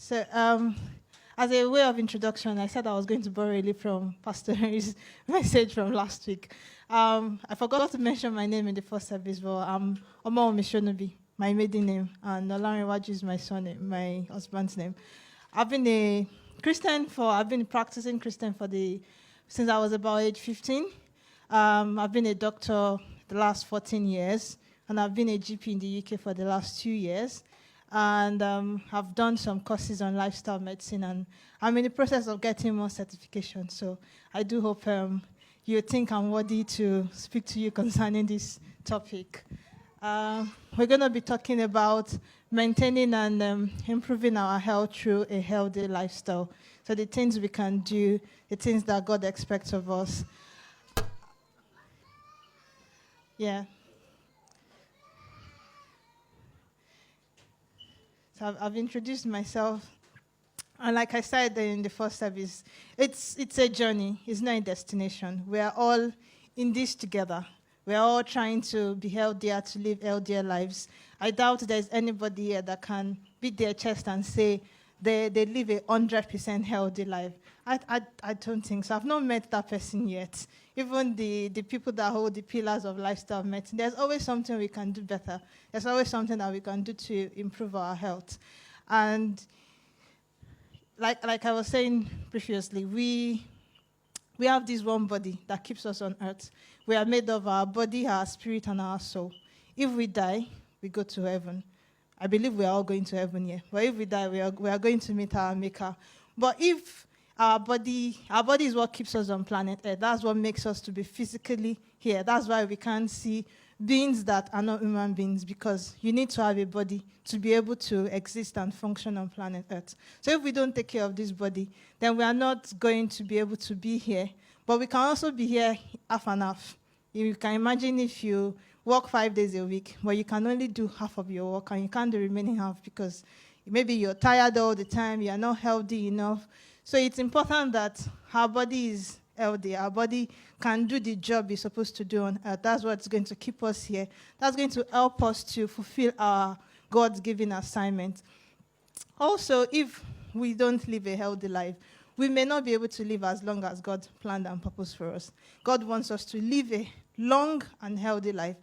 So, as a way of introduction, I said I was going to borrow a little from Pastor Henry's message from last week. I forgot to mention my name in the first service, but I'm Omo Omishonobi, my maiden name, and Olarinwaju is my son, my husband's name. I've been practicing Christian since I was about age 15. I've been a doctor the last 14 years, and I've been a GP in the UK for the last 2 years. And I've done some courses on lifestyle medicine, and I'm in the process of getting more certification. So I do hope you think I'm worthy to speak to you concerning this topic. We're going to be talking about maintaining and improving our health through a healthy lifestyle. So the things we can do, the things that God expects of us. Yeah. So I've introduced myself, and like I said in the first service, it's a journey. It's not a destination. We are all in this together. We are all trying to be healthier, to live healthier lives. I doubt there's anybody here that can beat their chest and say they live a 100% healthy life. I don't think so. I've not met that person yet. Even the people that hold the pillars of lifestyle medicine, there's always something we can do better. There's always something that we can do to improve our health. And like I was saying previously, we have this one body that keeps us on earth. We are made of our body, our spirit, and our soul. If we die, we go to heaven. I believe we are all going to heaven here. But if we die, we are going to meet our Maker. But if our body is what keeps us on planet Earth. That's what makes us to be physically here. That's why we can't see beings that are not human beings, because you need to have a body to be able to exist and function on planet Earth. So if we don't take care of this body, then we are not going to be able to be here. But we can also be here half and half. You can imagine if you work 5 days a week, but you can only do half of your work, and you can't do the remaining half because maybe you're tired all the time, you're not healthy enough. So it's important that our body is healthy. Our body can do the job it's supposed to do on earth. That's what's going to keep us here. That's going to help us to fulfill our God-given assignment. Also, if we don't live a healthy life, we may not be able to live as long as God planned and purposed for us. God wants us to live a long and healthy life.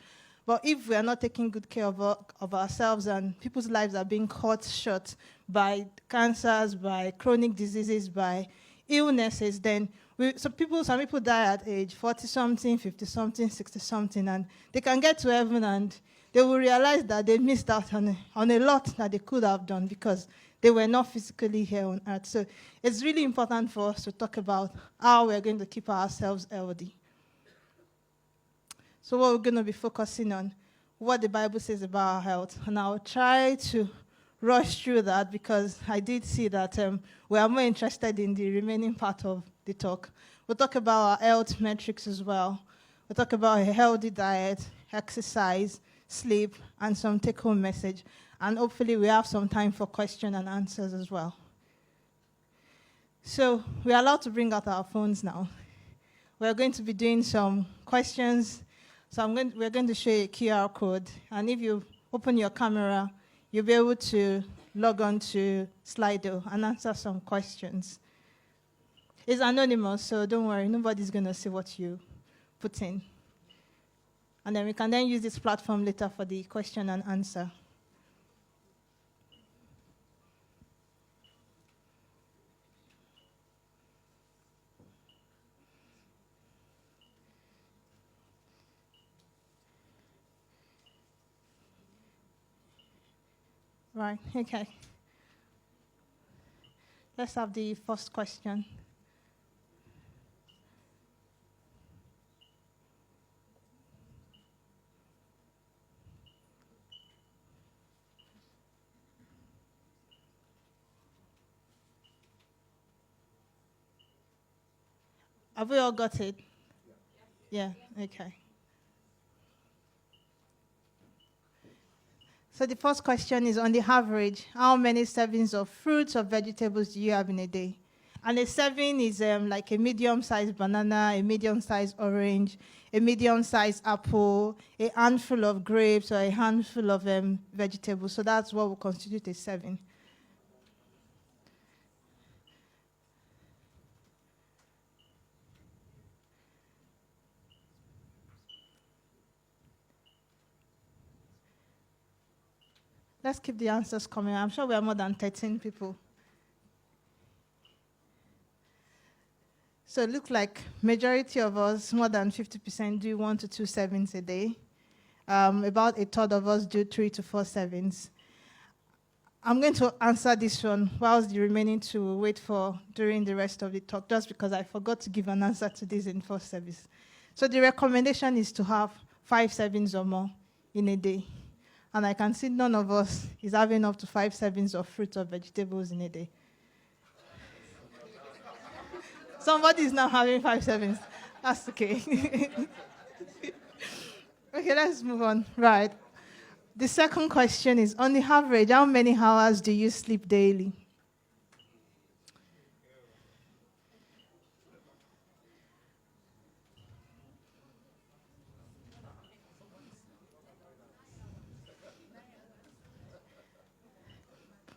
But if we are not taking good care of ourselves, and people's lives are being cut short by cancers, by chronic diseases, by illnesses, then some people die at age 40-something, 50-something, 60-something, and they can get to heaven and they will realize that they missed out on a lot that they could have done because they were not physically here on earth. So it's really important for us to talk about how we're going to keep ourselves healthy. So what we're going to be focusing on, what the Bible says about our health. And I'll try to rush through that because I did see that we are more interested in the remaining part of the talk. We'll talk about our health metrics as well. We'll talk about a healthy diet, exercise, sleep, and some take-home message. And hopefully we have some time for question and answers as well. So we're allowed to bring out our phones now. We're going to be doing some questions. So we're going to show you a QR code. And if you open your camera, you'll be able to log on to Slido and answer some questions. It's anonymous, so don't worry. Nobody's going to see what you put in. And then we can then use this platform later for the question and answer. Right, okay. Let's have the first question. Have we all got it? Yeah, okay. So the first question is, on the average, how many servings of fruits or vegetables do you have in a day? And a serving is like a medium-sized banana, a medium-sized orange, a medium-sized apple, a handful of grapes, or a handful of vegetables. So that's what will constitute a serving. Let's keep the answers coming. I'm sure we are more than 13 people. So it looks like majority of us, more than 50%, do 1 to 2 servings a day. About a third of us do 3 to 4 servings. I'm going to answer this one whilst the remaining two will wait for during the rest of the talk, just because I forgot to give an answer to this in first service. So the recommendation is to have 5 servings or more in a day. And I can see none of us is having up to 5 servings of fruit or vegetables in a day. Somebody is now having 5 servings. That's okay. Okay, let's move on. Right. The second question is, on the average, how many hours do you sleep daily?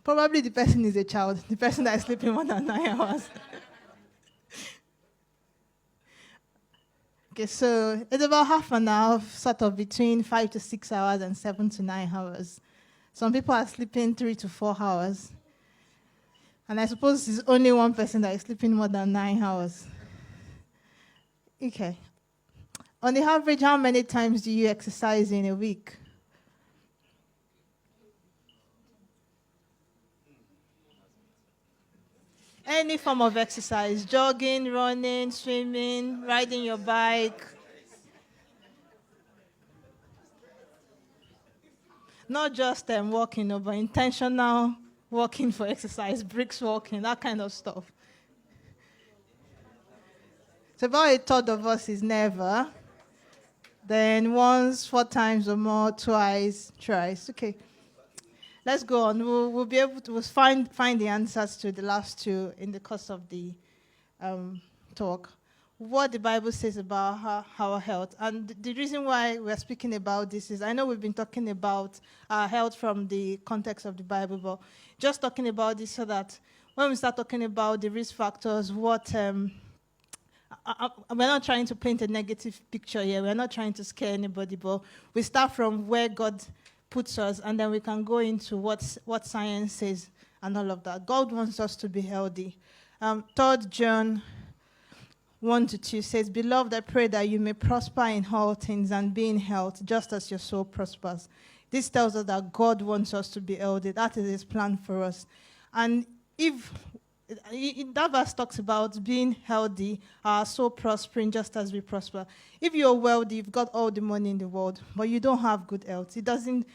Probably the person is a child, the person that is sleeping more than 9 hours. Okay, so it's about half an hour, sort of between 5 to 6 hours and 7 to 9 hours. Some people are sleeping 3 to 4 hours. And I suppose there's only one person that is sleeping more than 9 hours. Okay. On the average, how many times do you exercise in a week? Any form of exercise, jogging, running, swimming, riding your bike. Not just walking, but intentional walking for exercise, bricks walking, that kind of stuff. So about a third of us is never. Then once, 4 times or more, twice, thrice. Okay. Let's go on. We'll be able to find the answers to the last two in the course of the talk. What the Bible says about our health. And the reason why we're speaking about this is, I know we've been talking about our health from the context of the Bible, but just talking about this so that when we start talking about the risk factors, we're not trying to paint a negative picture here. We're not trying to scare anybody, but we start from where God puts us, and then we can go into what science says and all of that. God wants us to be healthy. 3 John 1 to 2 says, "Beloved, I pray that you may prosper in all things and be in health, just as your soul prospers." This tells us that God wants us to be healthy. That is his plan for us. And if that verse talks about being healthy, our soul prospering just as we prosper. If you're wealthy, you've got all the money in the world, but you don't have good health, it doesn't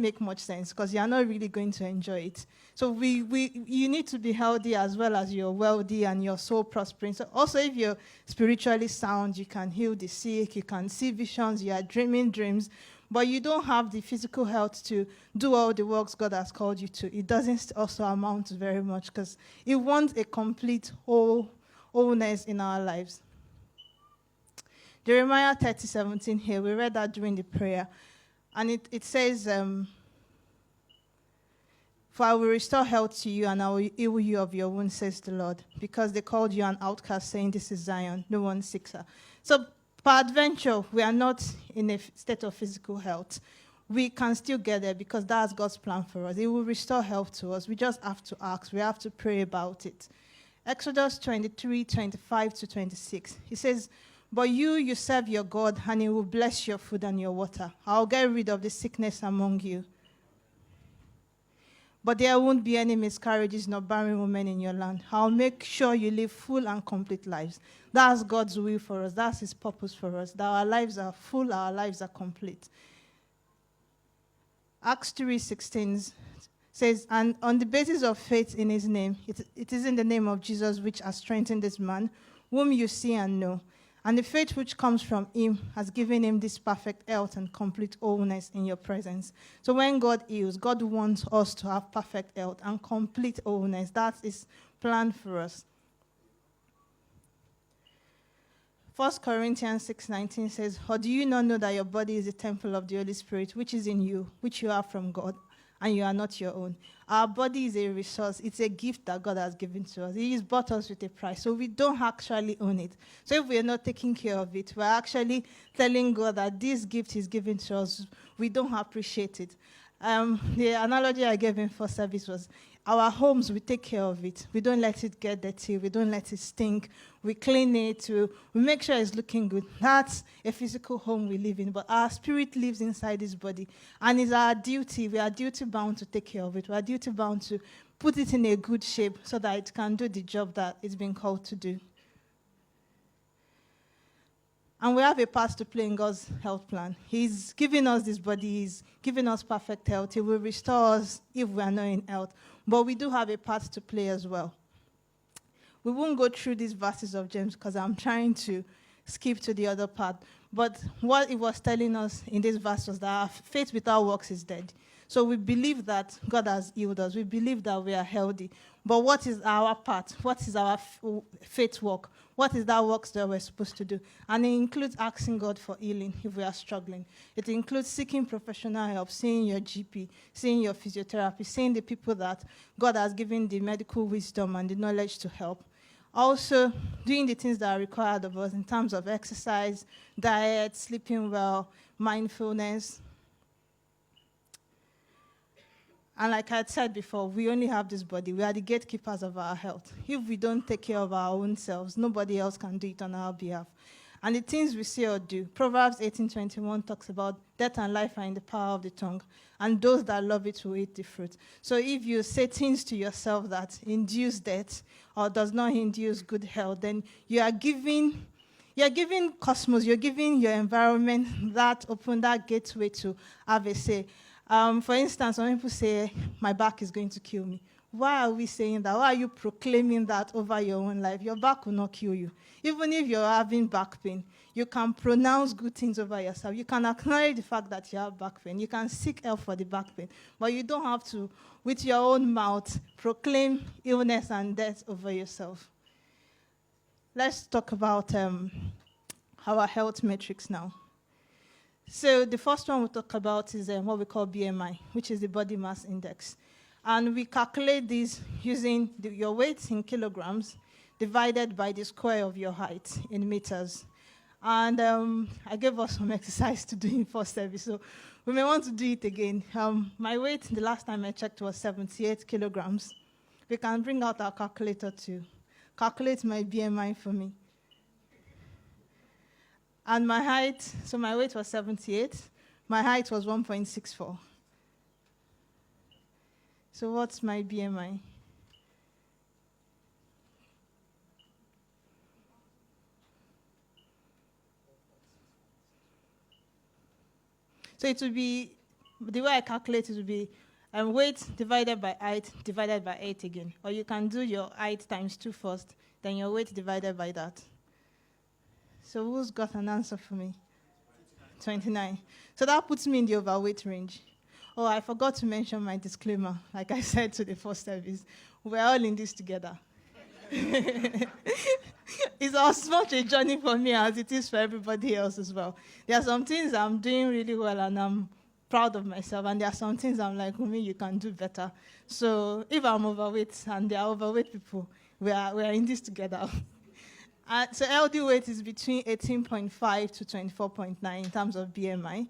make much sense because you're not really going to enjoy it. So you need to be healthy as well as you're wealthy and your soul prospering. So also, if you're spiritually sound, you can heal the sick, you can see visions, you are dreaming dreams, but you don't have the physical health to do all the works God has called you to. It doesn't also amount to very much because it wants a complete wholeness in our lives. Jeremiah 30:17 here, we read that during the prayer. And it says, "For I will restore health to you and I will heal you of your wounds, says the Lord, because they called you an outcast, saying, 'This is Zion, no one seeks her.'" So peradventure, we are not in a state of physical health. We can still get there because that's God's plan for us. He will restore health to us. We just have to ask. We have to pray about it. Exodus 23:25 to 26. He says, "But you serve your God, and he will bless your food and your water. I'll get rid of the sickness among you. But there won't be any miscarriages nor barren women in your land. I'll make sure you live full and complete lives." That's God's will for us. That's his purpose for us, that our lives are full, our lives are complete. Acts 3:16 says, "And on the basis of faith in his name, it is in the name of Jesus which has strengthened this man, whom you see and know. And the faith which comes from him has given him this perfect health and complete wholeness in your presence." So when God heals, God wants us to have perfect health and complete wholeness. That is planned for us. 1 Corinthians 6:19 says, "Or do you not know that your body is a temple of the Holy Spirit, which is in you, which you have from God, and you are not your own?" Our body is a resource. It's a gift that God has given to us. He has bought us with a price, so we don't actually own it. So if we are not taking care of it, we're actually telling God that this gift is given to us. We don't appreciate it. The analogy I gave in first service was our homes, we take care of it. We don't let it get dirty. We don't let it stink. We clean it. We make sure it's looking good. That's a physical home we live in. But our spirit lives inside this body. And it's our duty. We are duty bound to take care of it. We are duty bound to put it in a good shape so that it can do the job that it's been called to do. And we have a part to play in God's health plan. He's giving us this body. He's giving us perfect health. He will restore us if we are not in health. But we do have a part to play as well. We won't go through these verses of James because I'm trying to skip to the other part. But what it was telling us in this verse was that our faith without works is dead. So we believe that God has healed us. We believe that we are healthy. But what is our part? What is our faith work? What is that work that we're supposed to do? And it includes asking God for healing if we are struggling. It includes seeking professional help, seeing your GP, seeing your physiotherapist, seeing the people that God has given the medical wisdom and the knowledge to help. Also, doing the things that are required of us in terms of exercise, diet, sleeping well, mindfulness. And like I said before, we only have this body. We are the gatekeepers of our health. If we don't take care of our own selves, nobody else can do it on our behalf. And the things we say or do, Proverbs 18:21 talks about death and life are in the power of the tongue, and those that love it will eat the fruit. So if you say things to yourself that induce death or does not induce good health, then you're giving cosmos, you're giving your environment that gateway to have a say. For instance, when people say, my back is going to kill me, why are we saying that? Why are you proclaiming that over your own life? Your back will not kill you. Even if you're having back pain, you can pronounce good things over yourself. You can acknowledge the fact that you have back pain. You can seek help for the back pain. But you don't have to, with your own mouth, proclaim illness and death over yourself. Let's talk about our health metrics now. So the first one we'll talk about is what we call BMI, which is the body mass index. And we calculate this using your weight in kilograms divided by the square of your height in meters. And I gave us some exercise to do in first service, so we may want to do it again. My weight the last time I checked was 78 kilograms. We can bring out our calculator to calculate my BMI for me. And my height, so my weight was 78. My height was 1.64. So what's my BMI? So it would be, the way I calculate it would be weight divided by height divided by 8 again. Or you can do your height times 2 first, then your weight divided by that. So who's got an answer for me? 29. So that puts me in the overweight range. Oh, I forgot to mention my disclaimer. Like I said to the first service, we're all in this together. It's as much a journey for me as it is for everybody else as well. There are some things I'm doing really well and I'm proud of myself, and there are some things I'm like, Umi, you can do better. So if I'm overweight and there are overweight people, we are in this together. So healthy weight is between 18.5 to 24.9 in terms of BMI.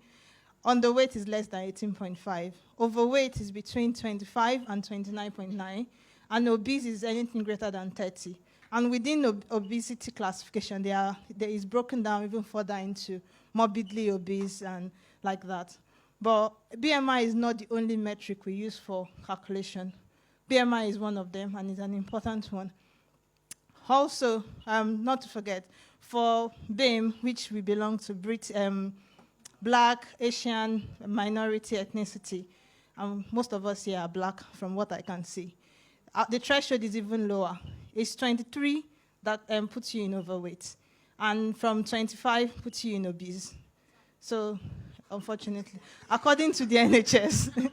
Underweight is less than 18.5. Overweight is between 25 and 29.9. And obese is anything greater than 30. And within obesity classification, there is broken down even further into morbidly obese and like that. But BMI is not the only metric we use for calculation. BMI is one of them, and it's an important one. Also, not to forget, for BAME, which we belong to, Black, Asian, minority ethnicity, most of us here are Black from what I can see. The threshold is even lower. It's 23 that puts you in overweight, and from 25 puts you in obese. So, unfortunately, according to the NHS.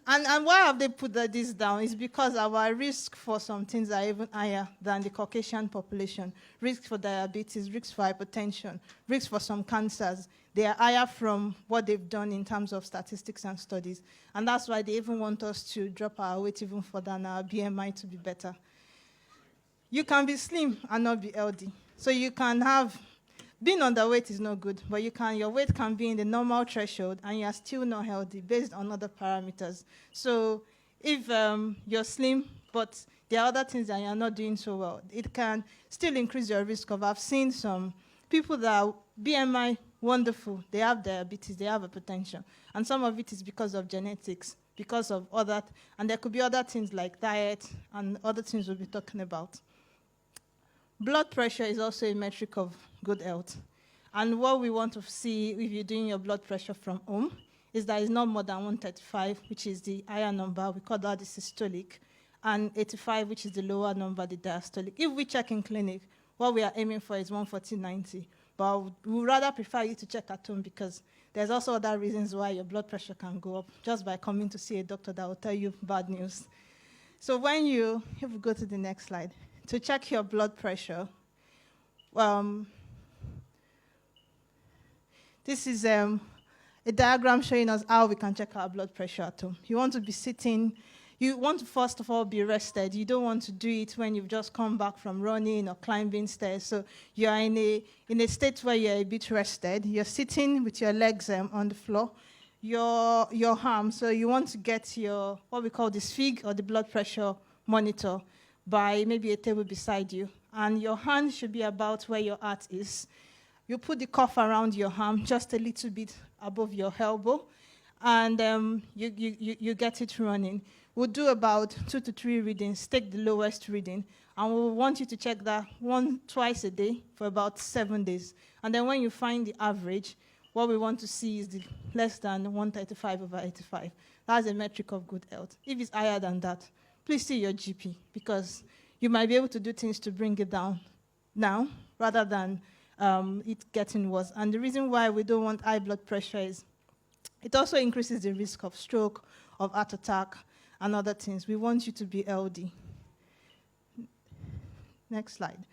And why have they put this down? It's because our risk for some things are even higher than the Caucasian population. Risk for diabetes, risk for hypertension, risk for some cancers. They are higher from what they've done in terms of statistics and studies. And that's why they even want us to drop our weight even further and our BMI to be better. You can be slim and not be healthy. So you can have Being underweight is not good, but your weight can be in the normal threshold and you are still not healthy based on other parameters. So if you're slim, but there are other things that you're not doing so well, it can still increase your risk of. I've seen some people that are BMI wonderful, they have diabetes, they have hypertension, and some of it is because of genetics, because of other, and there could be other things like diet and other things we'll be talking about. Blood pressure is also a metric of good health. And what we want to see if you're doing your blood pressure from home is that it's not more than 135, which is the higher number. We call that the systolic. And 85, which is the lower number, the diastolic. If we check in clinic, what we are aiming for is 140/90. But we would rather prefer you to check at home because there's also other reasons why your blood pressure can go up just by coming to see a doctor that will tell you bad news. So if we go to the next slide, to check your blood pressure, this is a diagram showing us how we can check our blood pressure at home. You want to be sitting, you want to first of all be rested. You don't want to do it when you've just come back from running or climbing stairs. So you're in a state where you're a bit rested. You're sitting with your legs on the floor, your arm. So you want to get your, what we call the SFIG or the blood pressure monitor by maybe a table beside you. And your hand should be about where your heart is. You put the cuff around your arm just a little bit above your elbow, and you get it running. We'll do about 2 to 3 readings, take the lowest reading, and we'll want you to check that twice a day for about 7 days. And then when you find the average, what we want to see is the less than 135/85. That's a metric of good health. If it's higher than that, please see your GP, because you might be able to do things to bring it down now rather than it getting worse. And the reason why we don't want high blood pressure is it also increases the risk of stroke, of heart attack, and other things. We want you to be healthy. Next slide.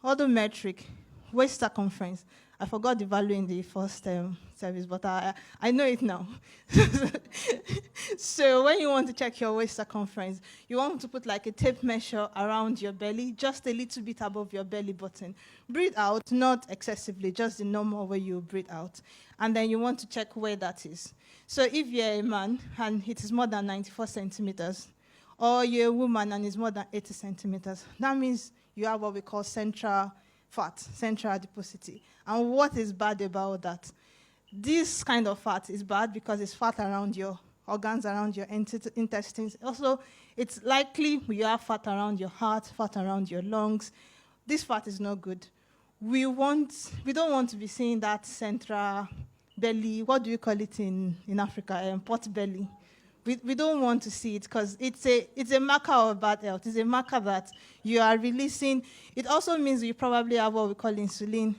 Other metric, waist circumference. I forgot the value in the first service, but I know it now. So when you want to check your waist circumference, you want to put like a tape measure around your belly, just a little bit above your belly button. Breathe out, not excessively, just the normal way you breathe out. And then you want to check where that is. So if you're a man and it is more than 94 centimeters, or you're a woman and it's more than 80 centimeters, that means you have what we call central fat, central adiposity. And what is bad about that? This kind of fat is bad because it's fat around your organs, around your intestines. Also, it's likely you have fat around your heart, fat around your lungs. This fat is not good. We don't want to be seeing that central belly, what do you call it in Africa? Pot belly. We don't want to see it because it's a marker of bad health. It's a marker that you are releasing. It also means you probably have what we call insulin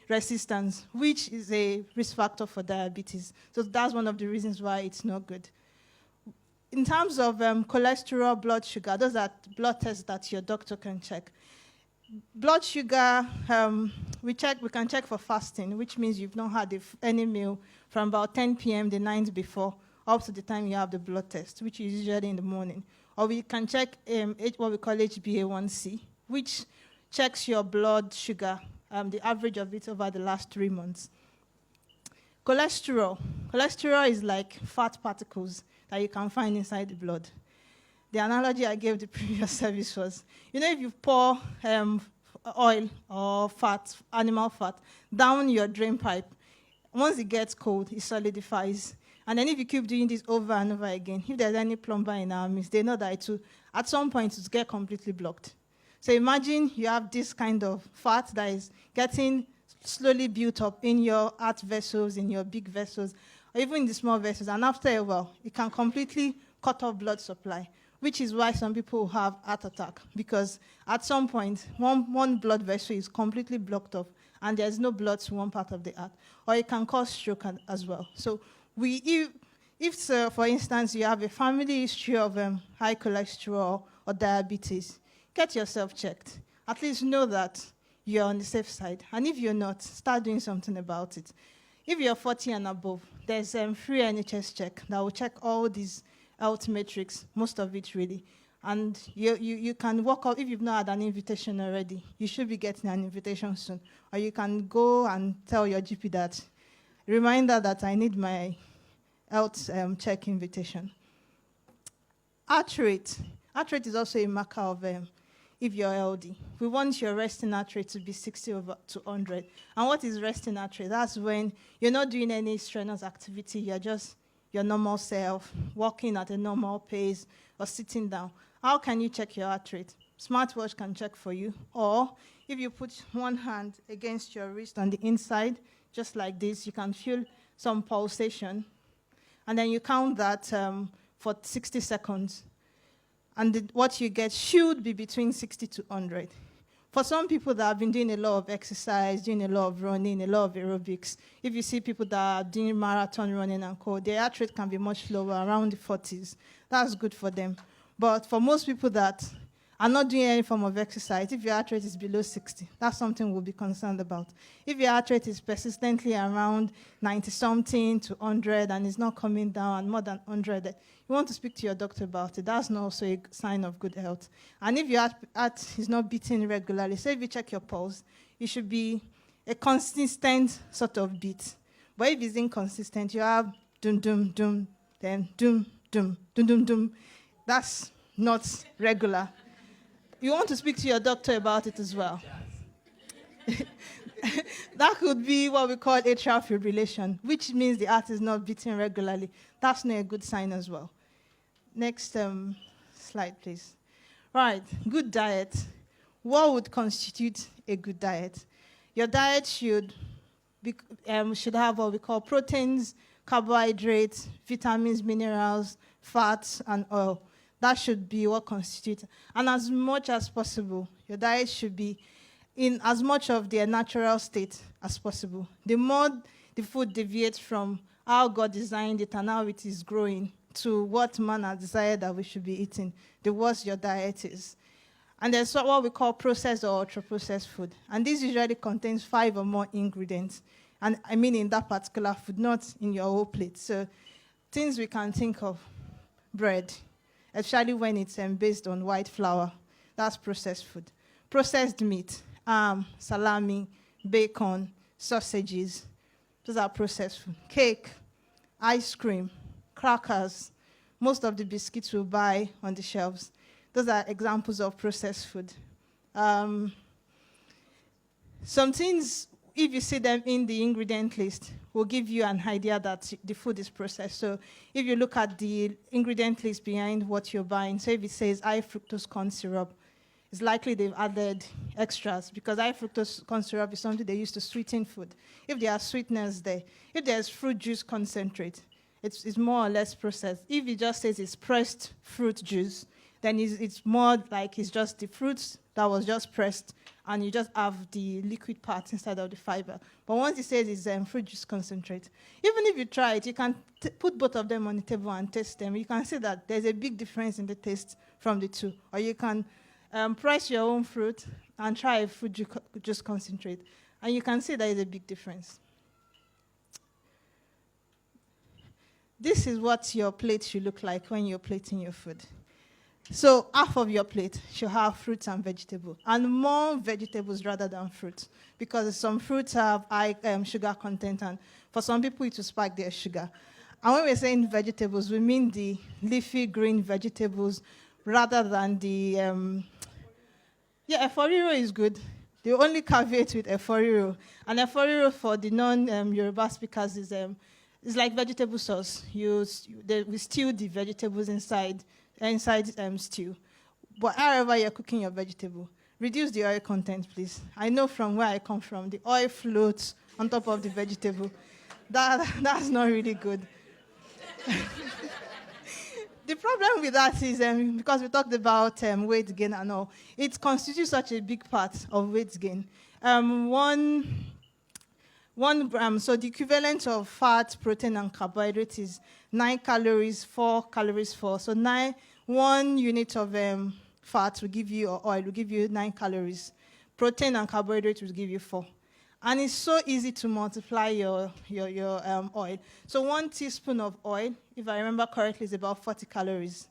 resistance, which is a risk factor for diabetes. So that's one of the reasons why it's not good. In terms of cholesterol, blood sugar, those are blood tests that your doctor can check. Blood sugar, we can check for fasting, which means you've not had any meal from about 10 p.m. the night before up to the time you have the blood test, which is usually in the morning. Or we can check what we call HbA1c, which checks your blood sugar, the average of it over the last 3 months. Cholesterol. Cholesterol is like fat particles that you can find inside the blood. The analogy I gave the previous service was, if you pour oil or fat, animal fat, down your drain pipe, once it gets cold, it solidifies. And then if you keep doing this over and over again, if there's any plumber in our midst, they know that at some point it will get completely blocked. So imagine you have this kind of fat that is getting slowly built up in your heart vessels, in your big vessels, or even in the small vessels. And after a while, it can completely cut off blood supply, which is why some people have heart attack, because at some point, one blood vessel is completely blocked off, and there's no blood to one part of the heart. Or it can cause stroke as well. So if for instance, you have a family history of high cholesterol or diabetes, get yourself checked. At least know that you're on the safe side. And if you're not, start doing something about it. If you're 40 and above, there's free NHS check that will check all these health metrics, most of it really. And you can walk up, if you've not had an invitation already, you should be getting an invitation soon. Or you can go and tell your GP that, reminder that I need my health check invitation. Heart rate. Heart rate is also a marker of if you're healthy. We want your resting heart rate to be 60 over 200. And what is resting heart rate? That's when you're not doing any strenuous activity, you're just your normal self, walking at a normal pace, or sitting down. How can you check your heart rate? Smartwatch can check for you. Or if you put one hand against your wrist on the inside, just like this, you can feel some pulsation. And then you count that for 60 seconds. And what you get should be between 60 to 100. For some people that have been doing a lot of exercise, doing a lot of running, a lot of aerobics, if you see people that are doing marathon running and co, their heart rate can be much lower, around the 40s. That's good for them. But for most people that are not doing any form of exercise, if your heart rate is below 60, that's something we'll be concerned about. If your heart rate is persistently around 90-something to 100 and is not coming down and more than 100, you want to speak to your doctor about it. That's not also a sign of good health. And if your heart is not beating regularly, so if you check your pulse, it should be a consistent sort of beat. But if it's inconsistent, you have dum, dum, dum, then dum, dum, dum, dum, dum. That's not regular. You want to speak to your doctor about it as well. That could be what we call atrial fibrillation, which means the heart is not beating regularly. That's not a good sign as well. Next slide, please. Right, good diet. What would constitute a good diet? Your diet should have what we call proteins, carbohydrates, vitamins, minerals, fats, and oil. That should be what constitutes. And as much as possible, your diet should be in as much of their natural state as possible. The more the food deviates from how God designed it and how it is growing to what man has decided that we should be eating, the worse your diet is. And there's what we call processed or ultra-processed food. And this usually contains 5 or more ingredients. And I mean in that particular food, not in your whole plate. So things we can think of: bread, especially when it's based on white flour. That's processed food. Processed meat, salami, bacon, sausages. Those are processed food. Cake, ice cream, crackers, most of the biscuits we buy on the shelves. Those are examples of processed food. Some things, if you see them in the ingredient list, will give you an idea that the food is processed. So if you look at the ingredient list behind what you're buying, so if it says high fructose corn syrup, it's likely they've added extras, because high fructose corn syrup is something they use to sweeten food. If there are sweeteners there, if there's fruit juice concentrate, it's more or less processed. If it just says it's pressed fruit juice, then it's more like it's just the fruits that was just pressed, and you just have the liquid part instead of the fiber. But once it says it's fruit juice concentrate, even if you try it, you can put both of them on the table and taste them. You can see that there's a big difference in the taste from the two. Or you can press your own fruit and try a fruit juice concentrate, and you can see there is a big difference. This is what your plate should look like when you're plating your food. So half of your plate should have fruits and vegetables, and more vegetables rather than fruits, because some fruits have high sugar content, and for some people it will spike their sugar. And when we're saying vegetables, we mean the leafy green vegetables rather than the... eforiro is good. The only caveat with eforiro, and eforiro for the non-Yoruba speakers is like vegetable sauce. We stew the vegetables inside stew. But however you're cooking your vegetable, reduce the oil content, please. I know from where I come from, the oil floats on top of the vegetable. That's not really good. The problem with that is, because we talked about weight gain and all, it constitutes such a big part of weight gain. 1 gram, so the equivalent of fat, protein, and carbohydrate is 9 calories, 4 calories, 4. So 1 unit of fat will give you, or oil will give you 9 calories. Protein and carbohydrate will give you 4. And it's so easy to multiply your oil. So 1 teaspoon of oil, if I remember correctly, is about 40 calories.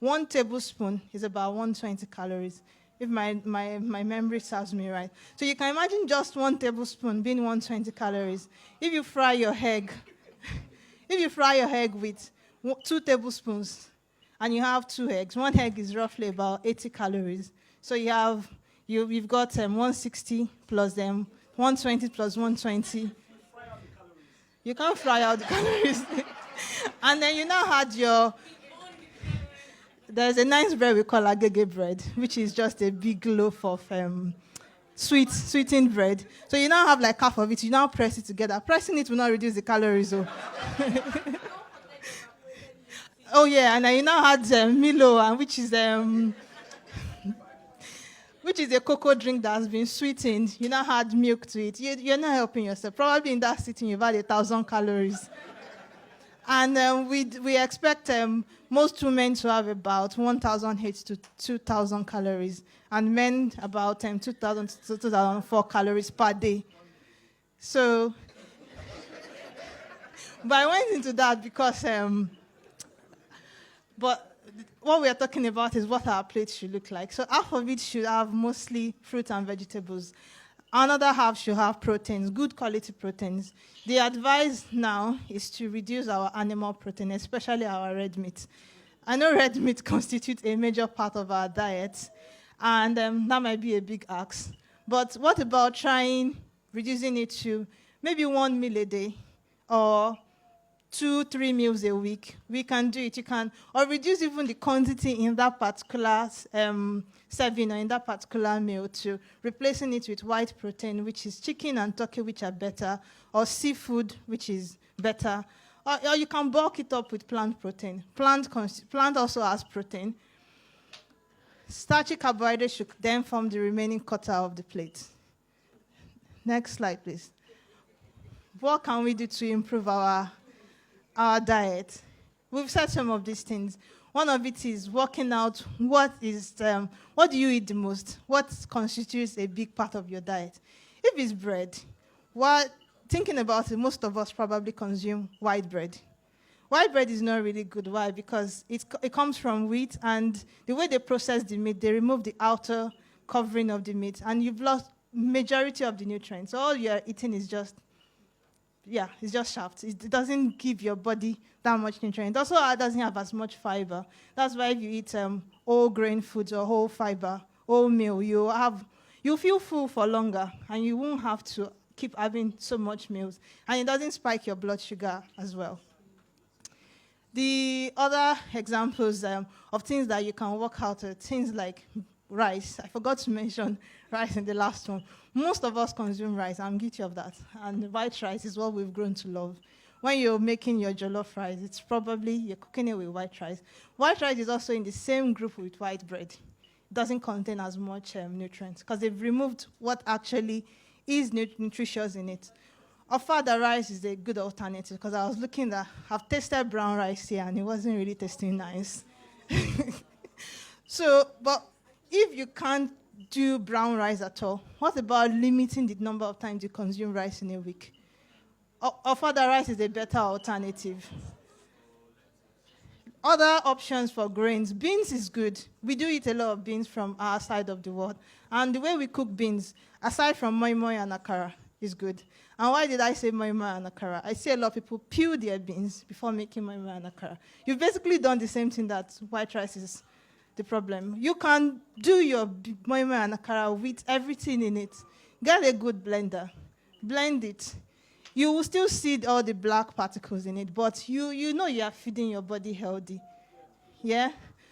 1 tablespoon is about 120 calories, if my memory serves me right. So you can imagine just 1 tablespoon being 120 calories. If you fry your egg, with 2 tablespoons, and you have 2 eggs, 1 egg is roughly about 80 calories. So you've got 160 plus 120 plus 120. You can't fry out the calories. And then you now had there's a nice bread we call agege bread, which is just a big loaf of sweetened bread. So you now have like half of it. You now press it together. Pressing it will not reduce the calories. Oh yeah, and then you now had Milo, which is a cocoa drink that has been sweetened. You now add milk to it. You're not helping yourself. Probably in that sitting, you've had 1,000 calories. And we expect most women to have about 1,008 to 2,000 calories, and men about 2,000 to 2,004 calories per day. So, but I went into that because, but what we are talking about is what our plate should look like. So half of it should have mostly fruit and vegetables. Another half should have proteins, good quality proteins. The advice now is to reduce our animal protein, especially our red meat. I know red meat constitutes a major part of our diet, and that might be a big ask. But what about trying reducing it to maybe 1 meal a day, or 2-3 meals a week? We can do it. You can, or reduce even the quantity in that particular serving or in that particular meal, to replacing it with white protein, which is chicken and turkey, which are better, or seafood, which is better. Or you can bulk it up with plant protein. Plant also has protein. Starchy carbohydrates should then form the remaining quarter of the plate. Next slide, please. What can we do to improve our diet? We've said some of these things. One of it is working out what do you eat the most? What constitutes a big part of your diet? If it's bread, thinking about it, most of us probably consume white bread. White bread is not really good. Why? Because it comes from wheat, and the way they process the meat, they remove the outer covering of the meat, and you've lost majority of the nutrients. All you're eating is just it's just shaft. It doesn't give your body that much nutrient. Also, it doesn't have as much fiber. That's why if you eat whole grain foods or whole fiber, wholemeal, you'll feel full for longer, and you won't have to keep having so much meals. And it doesn't spike your blood sugar as well. The other examples of things that you can work out are things like rice. I forgot to mention rice in the last one. Most of us consume rice. I'm guilty of that. And white rice is what we've grown to love. When you're making your jollof rice, it's probably you're cooking it with white rice. White rice is also in the same group with white bread. It doesn't contain as much nutrients because they've removed what actually is nutritious in it. Ofada rice is a good alternative because I was looking at, I've tasted brown rice here and it wasn't really tasting nice. But if you can't do brown rice at all, what about limiting the number of times you consume rice in a week? Ofada rice is a better alternative. Other options for grains, beans is good. We do eat a lot of beans from our side of the world. And the way we cook beans, aside from moi moi and akara, is good. And why did I say moi moi and akara? I see a lot of people peel their beans before making moi moi and akara. You've basically done the same thing that white rice is the problem. You can do your moi moi and akara with everything in it. Get a good blender. Blend it. You will still see all the black particles in it, but you know you are feeding your body healthy. Yeah?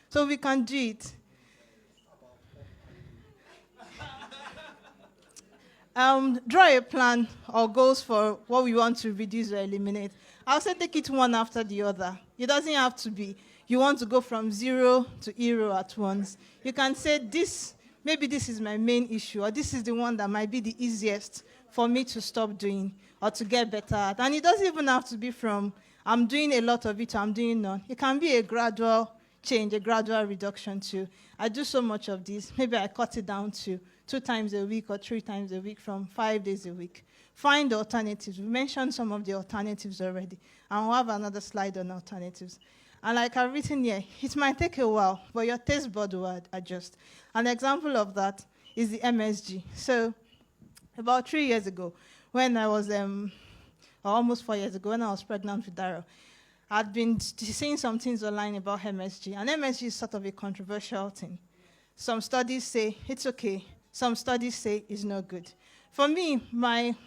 So we can do it. Draw a plan or goals for what we want to reduce or eliminate. I'll say take it one after the other. It doesn't have to be you want to go from 0 to hero at once. You can say maybe this is my main issue, or this is the one that might be the easiest for me to stop doing or to get better at. And it doesn't even have to be from I'm doing a lot of it or I'm doing none. It can be a gradual change, a gradual reduction to I do so much of this. Maybe I cut it down to 2 times a week or 3 times a week from 5 days a week. Find the alternatives. We mentioned some of the alternatives already, and we'll have another slide on alternatives. And like I've written here, it might take a while, but your taste bud will adjust. An example of that is the MSG. So about 3 years ago, when I was, or almost 4 years ago, when I was pregnant with Daryl, I'd been seeing some things online about MSG. And MSG is sort of a controversial thing. Some studies say it's okay. Some studies say it's not good. For me,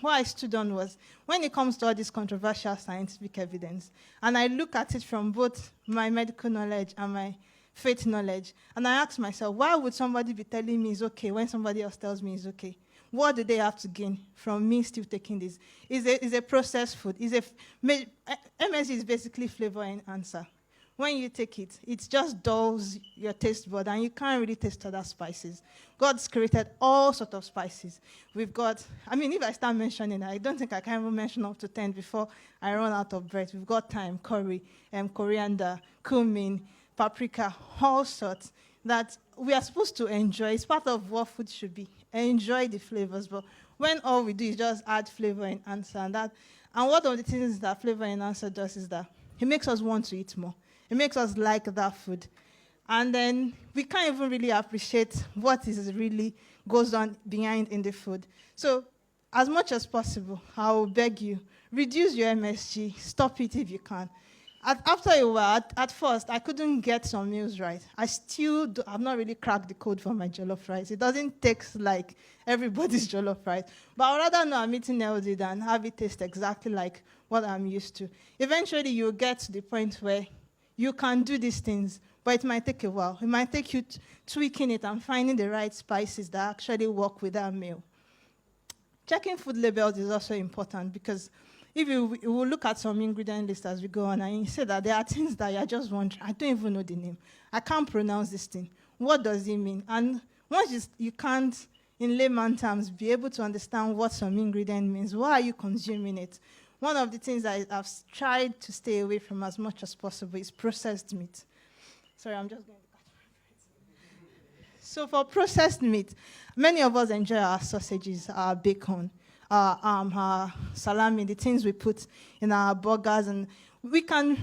what I stood on was, when it comes to all this controversial scientific evidence, and I look at it from both my medical knowledge and my faith knowledge, and I ask myself, why would somebody be telling me it's okay when somebody else tells me it's okay? What do they have to gain from me still taking this? It's a processed food. MSG is basically flavor enhancer. When you take it, it just dulls your taste bud, and you can't really taste other spices. God's created all sorts of spices. We've got, if I start mentioning, I don't think I can even mention up to 10 before I run out of breath. We've got thyme, curry, coriander, cumin, paprika, all sorts that we are supposed to enjoy. It's part of what food should be. Enjoy the flavors, but when all we do is just add flavor enhancer, and one of the things that flavor enhancer does is that it makes us want to eat more. It makes us like that food. And then we can't even really appreciate what is really goes on behind in the food. So as much as possible, I will beg you, reduce your MSG, stop it if you can. After a while, at first, I couldn't get some meals right. I've not really cracked the code for my jollof rice. It doesn't taste like everybody's jollof rice. But I'd rather know I'm eating healthy than have it taste exactly like what I'm used to. Eventually, you'll get to the point where you can do these things, but it might take a while. It might take you tweaking it and finding the right spices that actually work with that meal. Checking food labels is also important, because if you will look at some ingredient lists as we go on, and you say that there are things that you're just wondering, I don't even know the name. I can't pronounce this thing. What does it mean? And once you can't, in layman terms, be able to understand what some ingredient means, why are you consuming it? One of the things that I've tried to stay away from as much as possible is processed meat. Sorry, I'm just going to cut my breath. So for processed meat, many of us enjoy our sausages, our bacon, our salami, the things we put in our burgers, and we can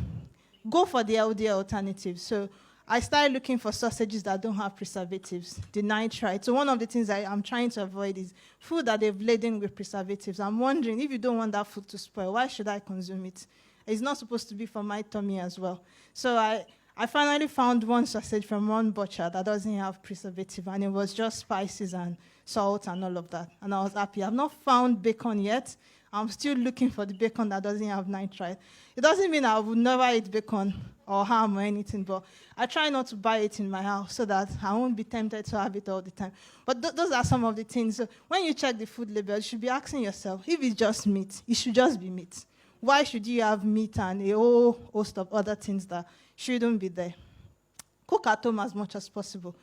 go for the healthier alternatives. So I started looking for sausages that don't have preservatives, the nitrite. So one of the things I'm trying to avoid is food that they've laden with preservatives. I'm wondering, if you don't want that food to spoil, why should I consume it? It's not supposed to be for my tummy as well. So I finally found one sausage from one butcher that doesn't have preservative, and it was just spices and salt and all of that. And I was happy. I've not found bacon yet. I'm still looking for the bacon that doesn't have nitrite. It doesn't mean I would never eat bacon or ham or anything, but I try not to buy it in my house so that I won't be tempted to have it all the time. But those are some of the things. So when you check the food label, you should be asking yourself, if it's just meat, it should just be meat. Why should you have meat and a whole host of other things that shouldn't be there? Cook at home as much as possible.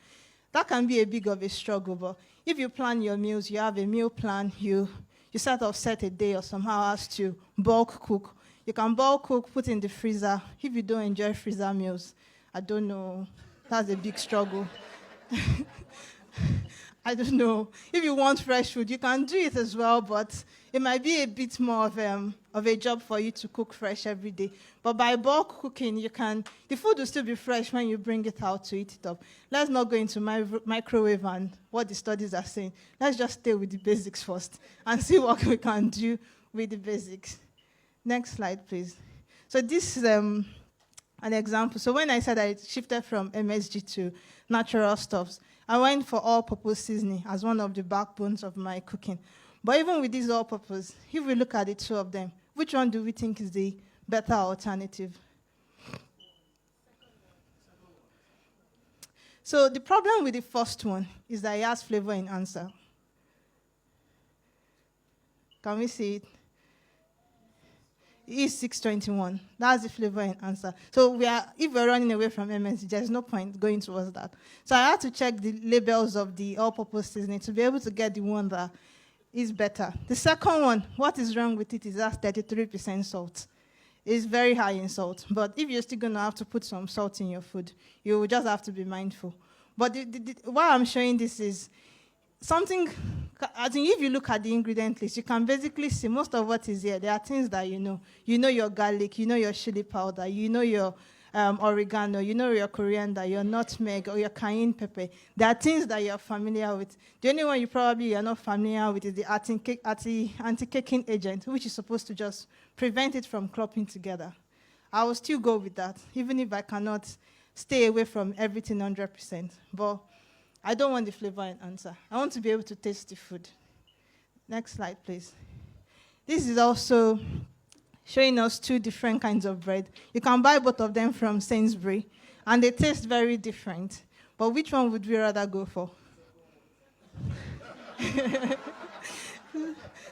That can be a big of a struggle, but if you plan your meals, you have a meal plan, you sort of set a day or some hours to bulk cook. You can bulk cook, put in the freezer. If you don't enjoy freezer meals, I don't know, that's a big struggle. I don't know. If you want fresh food, you can do it as well, but it might be a bit more of a job for you to cook fresh every day. But by bulk cooking, the food will still be fresh when you bring it out to eat it up. Let's not go into microwave and what the studies are saying. Let's just stay with the basics first and see what we can do with the basics. Next slide, please. So this is an example. So when I said I shifted from MSG to natural stuffs, I went for all-purpose seasoning as one of the backbones of my cooking. But even with this all-purpose, if we look at the two of them, which one do we think is the better alternative? So the problem with the first one is that it has flavor enhancer. Can we see it? It is 621. That's the flavor enhancer. So if we're running away from MSG, there's no point going towards that. So I had to check the labels of the all-purpose seasoning to be able to get the one that is better. The second one, what is wrong with it is that 33% salt. It's very high in salt. But if you're still going to have to put some salt in your food, you will just have to be mindful. But why I'm showing this is something, I think if you look at the ingredient list, you can basically see most of what is here. There are things that you know. You know your garlic, you know your chili powder, you know your oregano, you know your coriander, your nutmeg, or your cayenne pepper. There are things that you're familiar with. The only one you're not familiar with is the anti-caking agent, which is supposed to just prevent it from clumping together. I will still go with that, even if I cannot stay away from everything 100%. But I don't want the flavor and answer. I want to be able to taste the food. Next slide, please. This is also showing us two different kinds of bread. You can buy both of them from Sainsbury's, and they taste very different. But which one would we rather go for?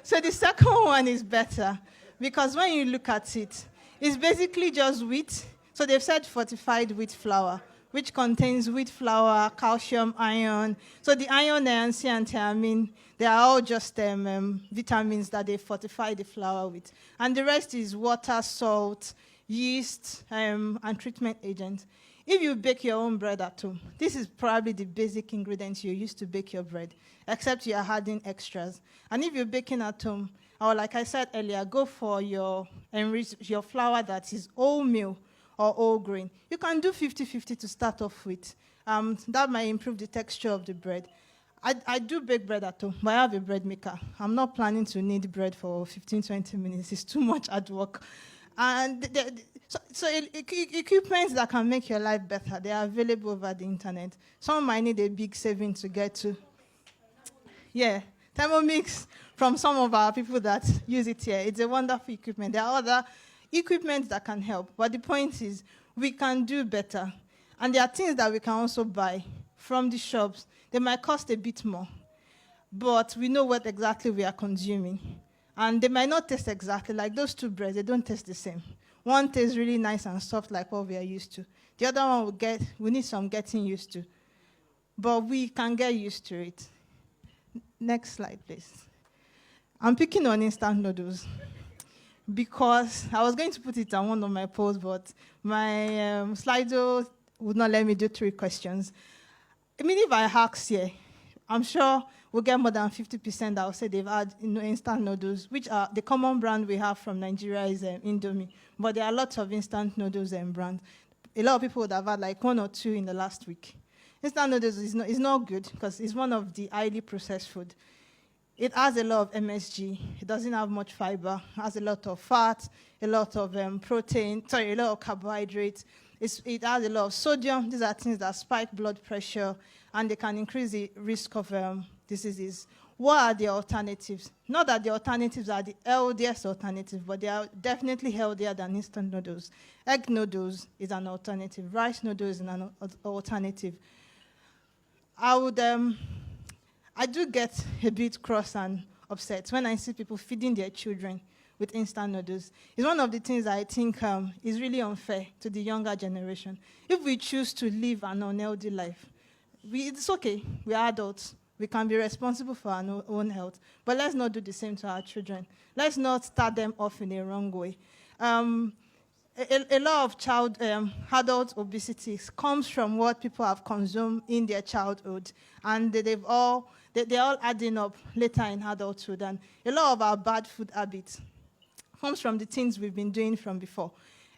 So the second one is better, because when you look at it, it's basically just wheat. So they've said fortified wheat flour, which contains wheat flour, calcium, iron. So the iron, and thiamine, they are all just vitamins that they fortify the flour with. And the rest is water, salt, yeast, and treatment agents. If you bake your own bread at home, this is probably the basic ingredients you use to bake your bread, except you are adding extras. And if you're baking at home, or like I said earlier, go for your flour that is wholemeal or whole grain. You can do 50-50 to start off with. That might improve the texture of the bread. I do bake bread at home, but I have a bread maker. I'm not planning to knead bread for 15-20 minutes. It's too much hard work. And equipment that can make your life better, they are available over the internet. Some might need a big saving to get to. Yeah, Thermomix, from some of our people that use it here. It's a wonderful equipment. There are other equipment that can help, but the point is we can do better. And there are things that we can also buy from the shops. They might cost a bit more, but we know what exactly we are consuming. And they might not taste exactly like those two breads. They don't taste the same. One tastes really nice and soft like what we are used to. The other one we need some getting used to. But we can get used to it. Next slide, please. I'm picking on instant noodles because I was going to put it on one of my posts, but my Slido would not let me do 3 questions. I mean, if I ask here, I'm sure we'll get more than 50% that will say they've had instant noodles, which are the common brand we have from Nigeria is Indomie. But there are lots of instant noodles brands. A lot of people would have had like 1 or 2 in the last week. Instant noodles is not good because it's one of the highly processed food. It has a lot of MSG. It doesn't have much fiber. It has a lot of fat, a lot of protein, a lot of carbohydrates. It has a lot of sodium. These are things that spike blood pressure, and they can increase the risk of diseases. What are the alternatives? Not that the alternatives are the healthiest alternative, but they are definitely healthier than instant noodles. Egg noodles is an alternative. Rice noodles is an alternative. I do get a bit cross and upset when I see people feeding their children with instant noodles. It's one of the things I think is really unfair to the younger generation. If we choose to live an unhealthy life, it's okay. We are adults. We can be responsible for our own health. But let's not do the same to our children. Let's not start them off in a wrong way. A lot of adult obesity comes from what people have consumed in their childhood, and they're all adding up later in adulthood. And a lot of our bad food habits comes from the things we've been doing from before.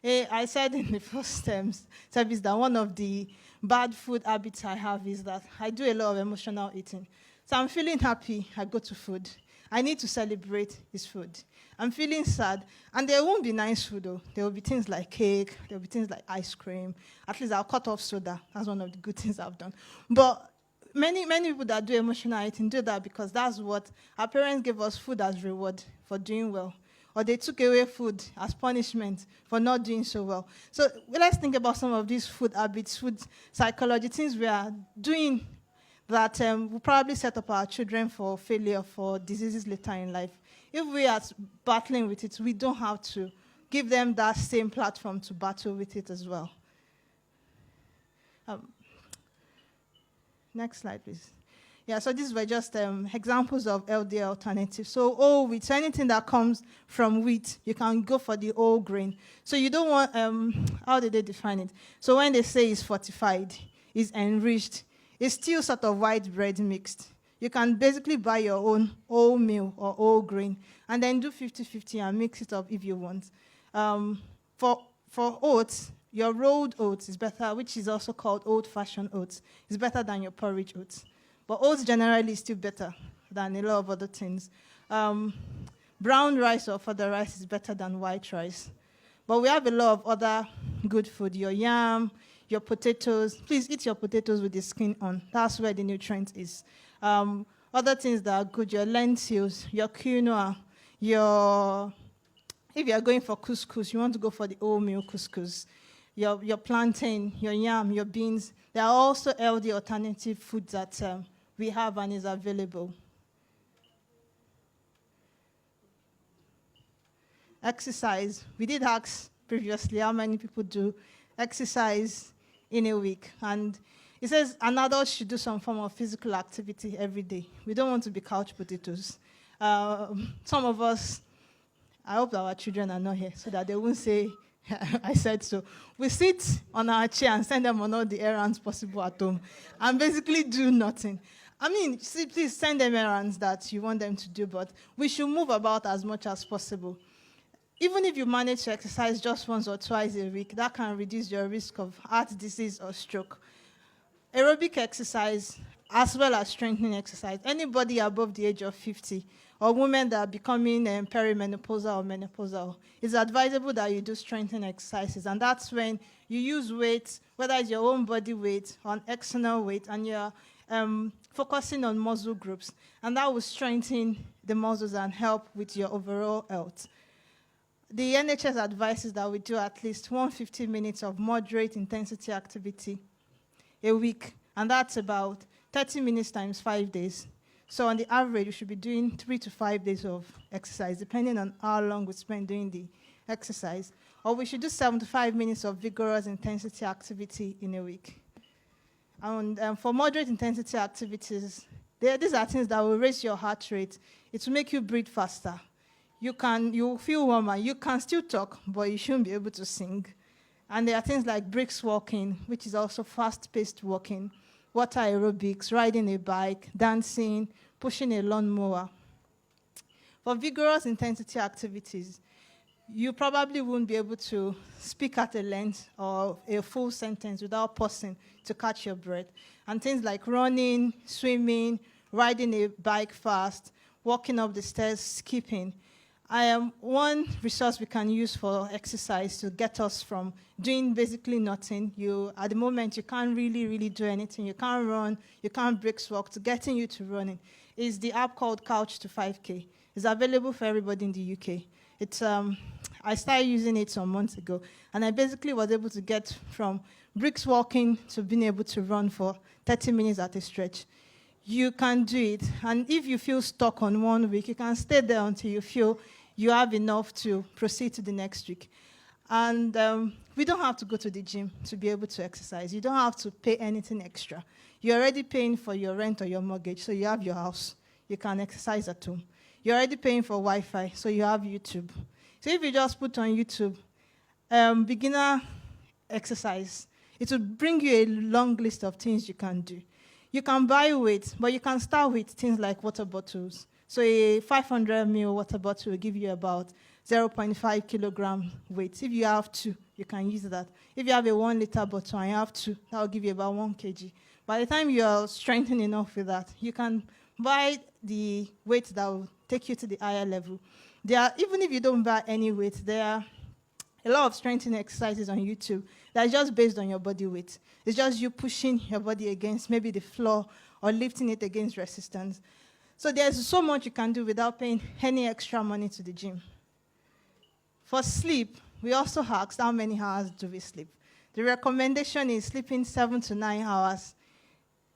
I said in the first service that one of the bad food habits I have is that I do a lot of emotional eating. So I'm feeling happy, I go to food. I need to celebrate this food. I'm feeling sad, and there won't be nice food though. There will be things like cake, there will be things like ice cream. At least I'll cut off soda. That's one of the good things I've done. But many people that do emotional eating do that because that's what our parents gave us food as reward for doing well. Or they took away food as punishment for not doing so well. So let's think about some of these food habits, food psychology, things we are doing that will probably set up our children for failure, for diseases later in life. If we are battling with it, we don't have to give them that same platform to battle with it as well. Next slide, please. Yeah, so these were just examples of healthy alternatives. So whole wheat, so anything that comes from wheat, you can go for the whole grain. So you don't want, how did they define it? So when they say it's fortified, it's enriched, it's still sort of white bread mixed. You can basically buy your own wholemeal or whole grain and then do 50-50 and mix it up if you want. For oats, your rolled oats is better, which is also called old-fashioned oats. It's better than your porridge oats. But oats generally is still better than a lot of other things. Brown rice or further rice is better than white rice. But we have a lot of other good food. Your yam, your potatoes. Please eat your potatoes with the skin on. That's where the nutrient is. Other things that are good, your lentils, your quinoa, if you're going for couscous, you want to go for the wholemeal couscous. Your plantain, your yam, your beans. There are also healthy alternative foods that we have and is available. Exercise. We did ask previously how many people do exercise in a week. And it says an adult should do some form of physical activity every day. We don't want to be couch potatoes. Some of us, I hope that our children are not here so that they won't say, I said so. We sit on our chair and send them on all the errands possible at home and basically do nothing. I mean, please send them errands that you want them to do, but we should move about as much as possible. Even if you manage to exercise just once or twice a week, that can reduce your risk of heart disease or stroke. Aerobic exercise, as well as strengthening exercise. Anybody above the age of 50, or women that are becoming perimenopausal or menopausal, it's advisable that you do strengthening exercises. And that's when you use weights, whether it's your own body weight or an external weight, and you're focusing on muscle groups. And that will strengthen the muscles and help with your overall health. The NHS advises that we do at least 150 minutes of moderate intensity activity a week, and that's about 30 minutes times 5 days. So on the average, we should be doing 3 to 5 days of exercise, depending on how long we spend doing the exercise. Or we should do 75 minutes of vigorous intensity activity in a week. And for moderate intensity activities, these are things that will raise your heart rate. It will make you breathe faster. You'll feel warmer. You can still talk, but you shouldn't be able to sing. And there are things like brisk walking, which is also fast-paced walking, water aerobics, riding a bike, dancing, pushing a lawnmower. For vigorous intensity activities, you probably won't be able to speak at a length or a full sentence without pausing to catch your breath. And things like running, swimming, riding a bike fast, walking up the stairs, skipping. One resource we can use for exercise to get us from doing basically nothing. At the moment, you can't really do anything. You can't run, you can't brisk walk, to getting you to running is the app called Couch to 5K. It's available for everybody in the UK. I started using it some months ago, and I basically was able to get from brisk walking to being able to run for 30 minutes at a stretch. You can do it, and if you feel stuck on 1 week, you can stay there until you feel you have enough to proceed to the next week. And we don't have to go to the gym to be able to exercise. You don't have to pay anything extra. You're already paying for your rent or your mortgage, so you have your house. You can exercise at home. You're already paying for Wi-Fi, so you have YouTube. So if you just put on YouTube, beginner exercise, it will bring you a long list of things you can do. You can buy weights, but you can start with things like water bottles. So a 500 ml water bottle will give you about 0.5 kilogram weight. If you have 2, you can use that. If you have a 1 liter bottle and you have 2, that will give you about 1 kg. By the time you are strengthened enough with that, you can buy the weight that will take you to the higher level. Even if you don't buy any weight, there are a lot of strengthening exercises on YouTube that are just based on your body weight. It's just you pushing your body against maybe the floor or lifting it against resistance. So there's so much you can do without paying any extra money to the gym. For sleep, we also asked how many hours do we sleep. The recommendation is sleeping 7 to 9 hours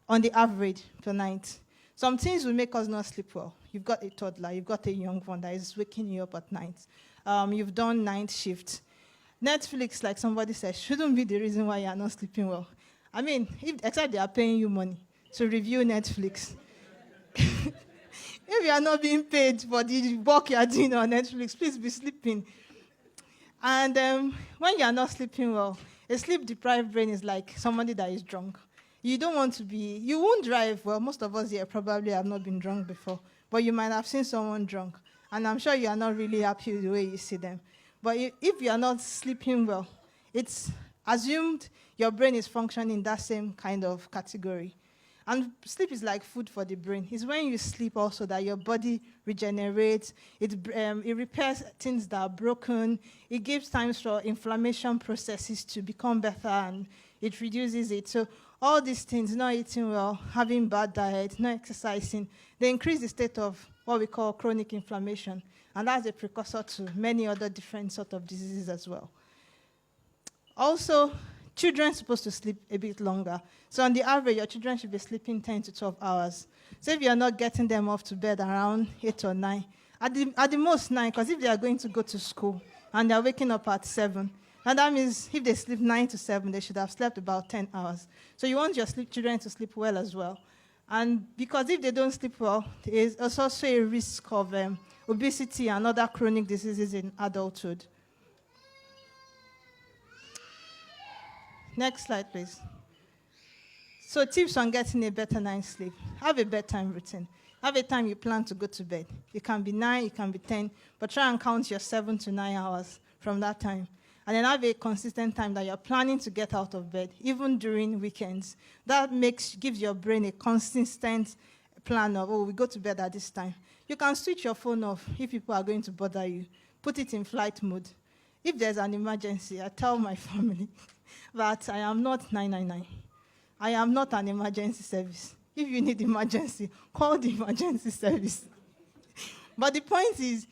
on the average per night. Some things will make us not sleep well. You've got a toddler, you've got a young one that is waking you up at night. You've done night shift. Netflix, like somebody said, shouldn't be the reason why you're not sleeping well. I mean, except they are paying you money to review Netflix. If you are not being paid for the work you are doing on Netflix, please be sleeping. And when you are not sleeping well, a sleep-deprived brain is like somebody that is drunk. You won't drive. Well, most of us here probably have not been drunk before, but you might have seen someone drunk, and I'm sure you are not really happy with the way you see them. But if you are not sleeping well, it's assumed your brain is functioning in that same kind of category. And sleep is like food for the brain. It's when you sleep also that your body regenerates. It repairs things that are broken. It gives time for inflammation processes to become better, and it reduces it. So all these things, not eating well, having bad diet, not exercising, they increase the state of what we call chronic inflammation. And that's a precursor to many other different sort of diseases as well. Also, children are supposed to sleep a bit longer. So on the average, your children should be sleeping 10 to 12 hours. So if you're not getting them off to bed around 8 or 9, at the most 9, because if they are going to go to school and they're waking up at 7, and that means if they sleep 9 to 7, they should have slept about 10 hours. So you want your children to sleep well as well. And because if they don't sleep well, there's also a risk of obesity and other chronic diseases in adulthood. Next slide, please. So tips on getting a better night's sleep. Have a bedtime routine. Have a time you plan to go to bed. It can be 9, it can be 10, but try and count your 7 to 9 hours from that time. And then have a consistent time that you're planning to get out of bed, even during weekends. That gives your brain a consistent plan of, we go to bed at this time. You can switch your phone off if people are going to bother you. Put it in flight mode. If there's an emergency, I tell my family that I am not 999. I am not an emergency service. If you need emergency, call the emergency service. But the point is,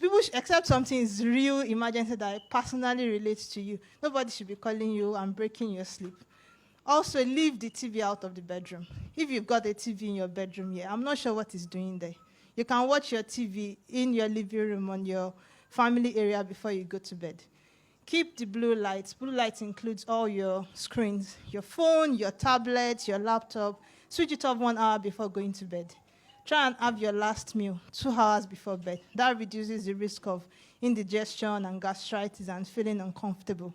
people, except something is real emergency that personally relates to you, nobody should be calling you and breaking your sleep. Also, leave the TV out of the bedroom. If you've got a TV in your bedroom, I'm not sure what it's doing there. You can watch your TV in your living room on your family area before you go to bed. Keep the blue lights. Blue light includes all your screens, your phone, your tablet, your laptop. Switch it off 1 hour before going to bed. Try and have your last meal 2 hours before bed. That reduces the risk of indigestion and gastritis and feeling uncomfortable.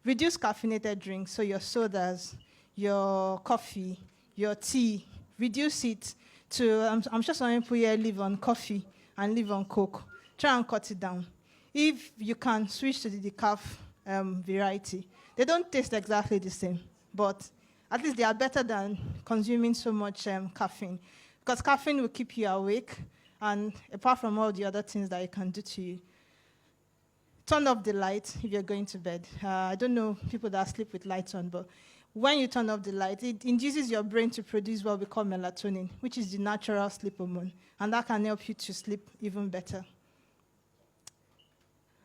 Reduce caffeinated drinks, so your sodas, your coffee, your tea. Reduce it to, I'm sure some people here live on coffee and live on Coke. Try and cut it down. If you can, switch to the decaf variety. They don't taste exactly the same, but at least they are better than consuming so much caffeine. Because caffeine will keep you awake, and apart from all the other things that it can do to you. Turn off the light if you're going to bed. I don't know people that sleep with lights on, but when you turn off the light, it induces your brain to produce what we call melatonin, which is the natural sleep hormone, and that can help you to sleep even better.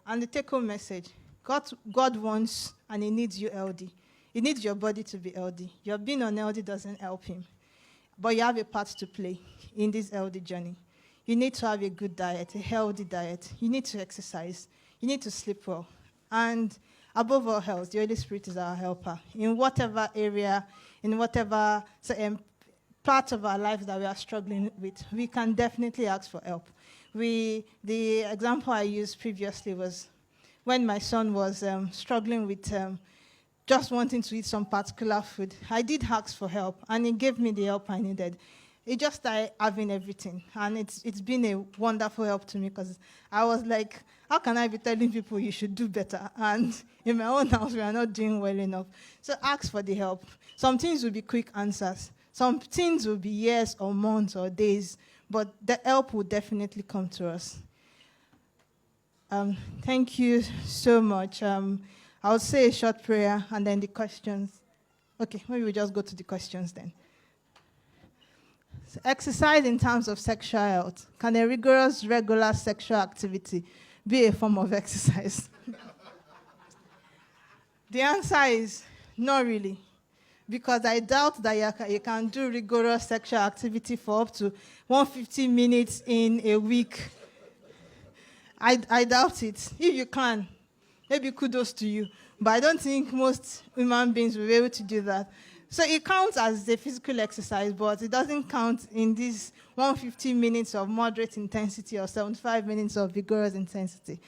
And the take-home message, God wants and he needs you healthy. He needs your body to be healthy. Your being unhealthy doesn't help him. But you have a part to play in this healthy journey. You need to have a good diet, a healthy diet. You need to exercise. You need to sleep well. And above all else, the Holy Spirit is our helper. In whatever area, in whatever part of our lives that we are struggling with, we can definitely ask for help. The example I used previously was when my son was struggling with just wanting to eat some particular food. I did ask for help, and he gave me the help I needed. He just started having everything, and it's been a wonderful help to me, because I was like, how can I be telling people you should do better? And in my own house, we are not doing well enough. So ask for the help. Some things will be quick answers. Some things will be years or months or days, but the help will definitely come to us. Thank you so much. I'll say a short prayer and then the questions. Okay, maybe we just go to the questions then. So exercise in terms of sexual health. Can a rigorous, regular sexual activity be a form of exercise? The answer is not really. Because I doubt that you can do rigorous sexual activity for up to 150 minutes in a week. I doubt it. If you can, maybe kudos to you. But I don't think most human beings will be able to do that. So it counts as a physical exercise, but it doesn't count in these 150 minutes of moderate intensity or 75 minutes of vigorous intensity.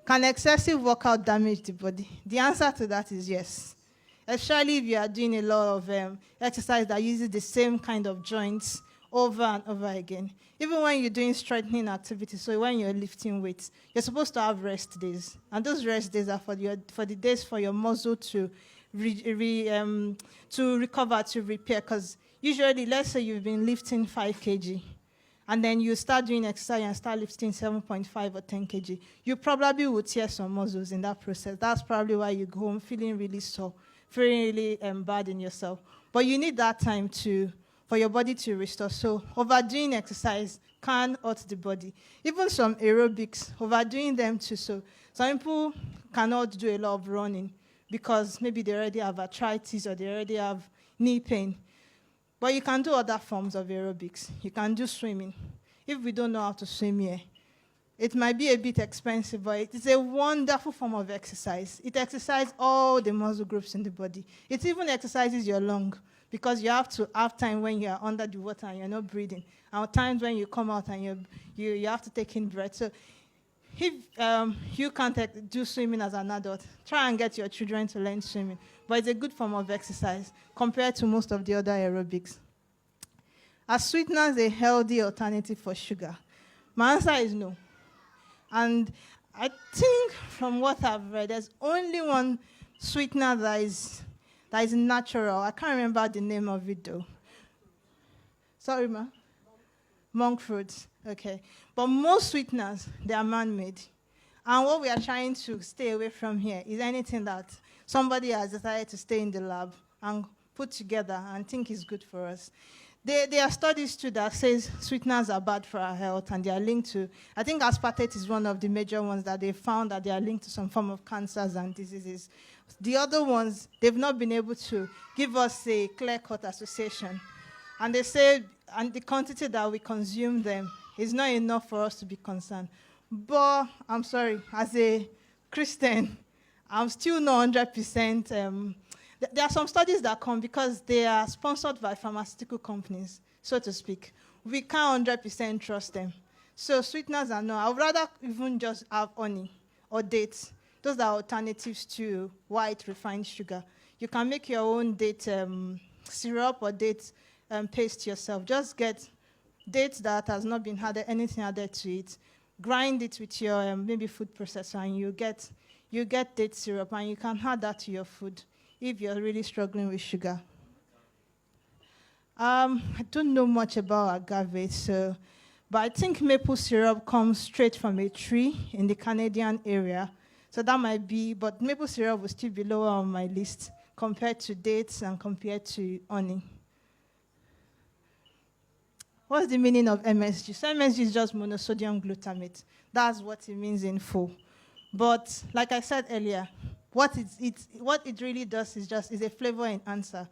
Can excessive workout damage the body? The answer to that is yes. Especially if you are doing a lot of exercise that uses the same kind of joints over and over again. Even when you're doing strengthening activities, so when you're lifting weights, you're supposed to have rest days. And those rest days are for the days for your muscle to to recover, to repair. Because usually, let's say you've been lifting 5 kg, and then you start doing exercise and start lifting 7.5 or 10 kg, you probably will tear some muscles in that process. That's probably why you go home feeling really sore, feeling really bad in yourself. But you need that time for your body to restore. So overdoing exercise can hurt the body. Even some aerobics, overdoing them too. So some people cannot do a lot of running because maybe they already have arthritis or they already have knee pain. But you can do other forms of aerobics. You can do swimming. If we don't know how to swim here, it might be a bit expensive, but it is a wonderful form of exercise. It exercises all the muscle groups in the body. It even exercises your lung, because you have to have time when you are under the water and you're not breathing, and times when you come out and you have to take in breath. So if you can't do swimming as an adult, try and get your children to learn swimming. But it's a good form of exercise compared to most of the other aerobics. Are sweeteners a healthy alternative for sugar? My answer is no. And I think from what I've read, there's only one sweetener that is natural. I can't remember the name of it though. Sorry, ma? Monk fruits. Okay. But most sweeteners, they are man-made. And what we are trying to stay away from here is anything that somebody has decided to stay in the lab and put together and think is good for us. There are studies too that says sweeteners are bad for our health, and they are linked to, I think aspartate is one of the major ones that they found that they are linked to some form of cancers and diseases. The other ones, they've not been able to give us a clear-cut association. And they say, and the quantity that we consume them is not enough for us to be concerned. But I'm sorry, as a Christian, I'm still not 100%. There are some studies that come because they are sponsored by pharmaceutical companies, so to speak. We can't 100% trust them. So sweeteners are no. I would rather even just have honey or dates. Those are alternatives to white refined sugar. You can make your own date syrup or date paste yourself. Just get dates that has not been anything added to it. Grind it with your maybe food processor, and you get date syrup, and you can add that to your food if you're really struggling with sugar. I don't know much about agave, but I think maple syrup comes straight from a tree in the Canadian area. So that might be, but maple syrup will still be lower on my list compared to dates and compared to honey. What's the meaning of MSG? So MSG is just monosodium glutamate. That's what it means in full. But like I said earlier, what it really does is a flavor enhancer.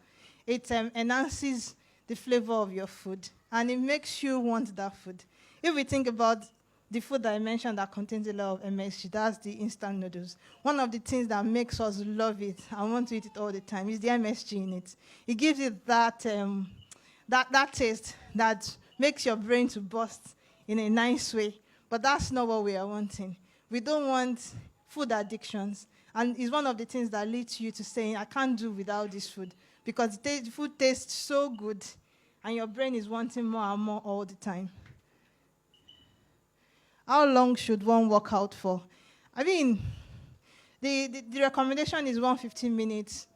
It enhances the flavor of your food, and it makes you want that food. If we think about the food that I mentioned that contains a lot of MSG, that's the instant noodles. One of the things that makes us love it and want to eat it all the time is the MSG in it. It gives it that taste that makes your brain to burst in a nice way. But that's not what we are wanting. We don't want food addictions. And it's one of the things that leads you to saying, I can't do without this food. Because the food tastes so good, and your brain is wanting more and more all the time. How long should one work out for? I mean, the recommendation is 150 minutes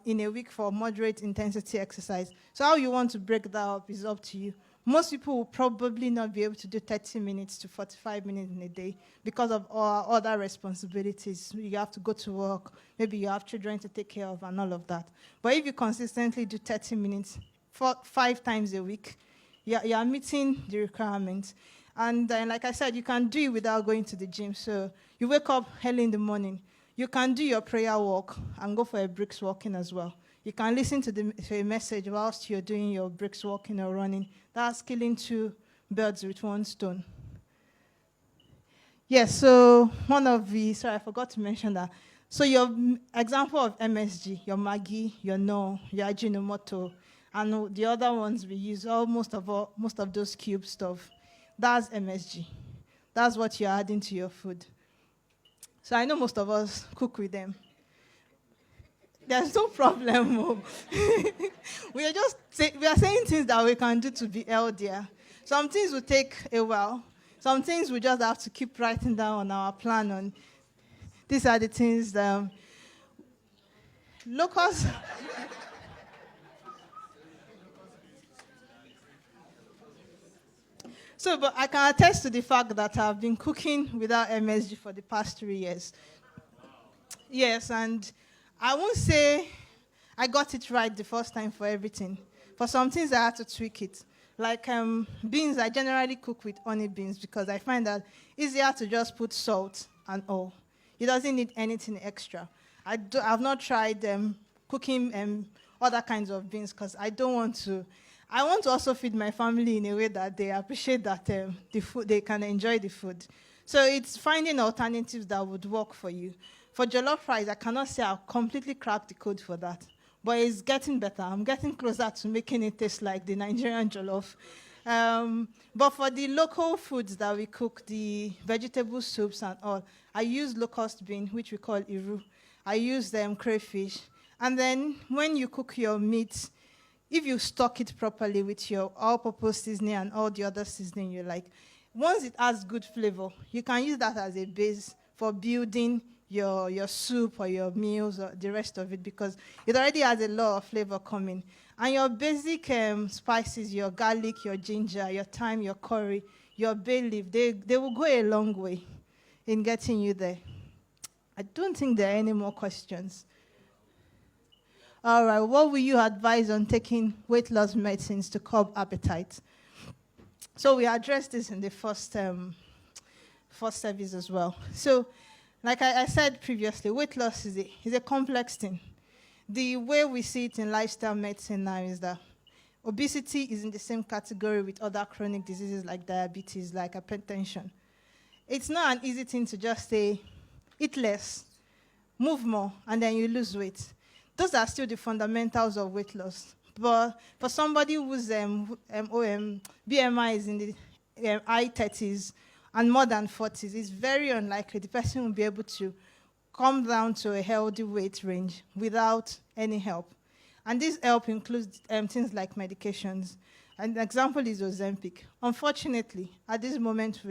in a week for moderate intensity exercise. So how you want to break that up is up to you. Most people will probably not be able to do 30 minutes to 45 minutes in a day because of all other responsibilities. You have to go to work, maybe you have children to take care of and all of that. But if you consistently do 30 minutes 5 times a week, you are meeting the requirements. And like I said, you can do it without going to the gym. So you wake up early in the morning. You can do your prayer walk and go for a brisk walking as well. You can listen to a message whilst you're doing your brisk walking or running. That's killing 2 birds with 1 stone. Yes, so I forgot to mention that. So your example of MSG, your Maggi, your Knorr, your Ajinomoto, and the other ones we use, most of those cube stuff, that's MSG. That's what you're adding to your food. So I know most of us cook with them. There's no problem. We are saying things that we can do to be healthier. Some things will take a while. Some things we just have to keep writing down on our plan. On these are the things that locals. So, but I can attest to the fact that I've been cooking without MSG for the past 3 years. Yes, and I won't say I got it right the first time for everything. For some things, I had to tweak it. Like beans, I generally cook with honey beans because I find that easier to just put salt and all. It doesn't need anything extra. I've not tried cooking other kinds of beans because I don't want to. I want to also feed my family in a way that they appreciate that the food, they can enjoy the food. So it's finding alternatives that would work for you. For jollof rice, I cannot say I've completely cracked the code for that, but it's getting better. I'm getting closer to making it taste like the Nigerian jollof. But for the local foods that we cook, the vegetable soups and all, I use locust bean, which we call iru. I use crayfish. And then when you cook your meat, if you stock it properly with your all-purpose seasoning and all the other seasoning you like, once it has good flavor, you can use that as a base for building your soup or your meals or the rest of it because it already has a lot of flavor coming. And your basic spices, your garlic, your ginger, your thyme, your curry, your bay leaf, they will go a long way in getting you there. I don't think there are any more questions. All right, what will you advise on taking weight loss medicines to curb appetite? So we addressed this in the first service as well. So, like I said previously, weight loss is a complex thing. The way we see it in lifestyle medicine now is that obesity is in the same category with other chronic diseases like diabetes, like hypertension. It's not an easy thing to just say, eat less, move more, and then you lose weight. Those are still the fundamentals of weight loss. But for somebody whose BMI is in the high 30s and more than 40s, it's very unlikely the person will be able to come down to a healthy weight range without any help. And this help includes things like medications. An example is Ozempic. Unfortunately, at this moment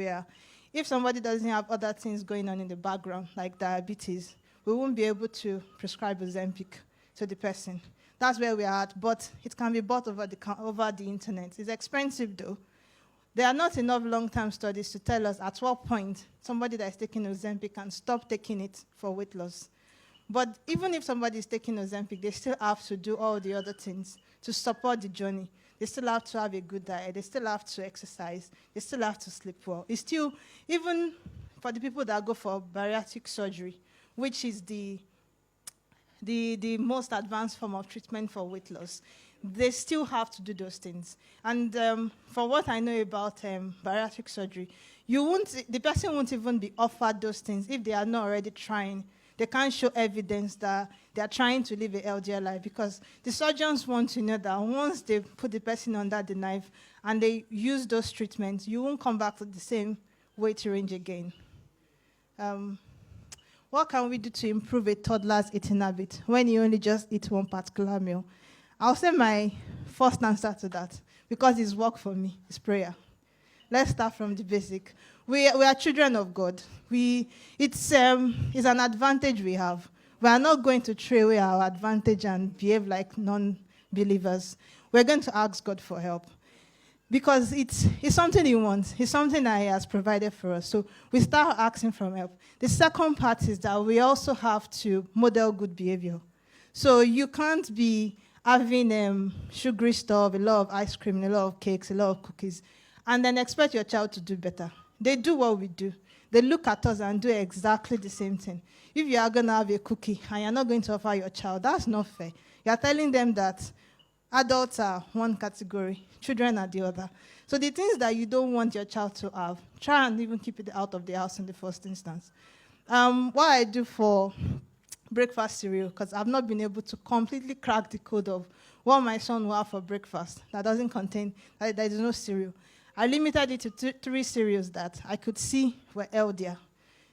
if somebody doesn't have other things going on in the background, like diabetes, we won't be able to prescribe Ozempic to the person. That's where we are at, but it can be bought over the internet. It's expensive, though. There are not enough long-term studies to tell us at what point somebody that is taking Ozempic can stop taking it for weight loss. But even if somebody is taking Ozempic, they still have to do all the other things to support the journey. They still have to have a good diet. They still have to exercise. They still have to sleep well. It's still, even for the people that go for bariatric surgery, which is the most advanced form of treatment for weight loss, they still have to do those things. And for what I know about bariatric surgery, the person won't even be offered those things if they are not already trying. They can't show evidence that they are trying to live a healthier life because the surgeons want to know that once they put the person under the knife and they use those treatments, you won't come back to the same weight range again. What can we do to improve a toddler's eating habit when you only just eat one particular meal? I'll say my first answer to that, because it's work for me, is prayer. Let's start from the basic. We are children of God. It's an advantage we have. We are not going to throw away our advantage and behave like non-believers. We're going to ask God for help. Because it's something He wants. It's something that He has provided for us. So we start asking for help. The second part is that we also have to model good behavior. So you can't be having sugary stuff, a lot of ice cream, a lot of cakes, a lot of cookies, and then expect your child to do better. They do what we do. They look at us and do exactly the same thing. If you are going to have a cookie and you're not going to offer your child, that's not fair. You're telling them that adults are one category, children are the other. So the things that you don't want your child to have, try and even keep it out of the house in the first instance. What I do for breakfast cereal, because I've not been able to completely crack the code of what my son will have for breakfast that doesn't contain, there is no cereal. I limited it to 3 cereals that I could see were healthier.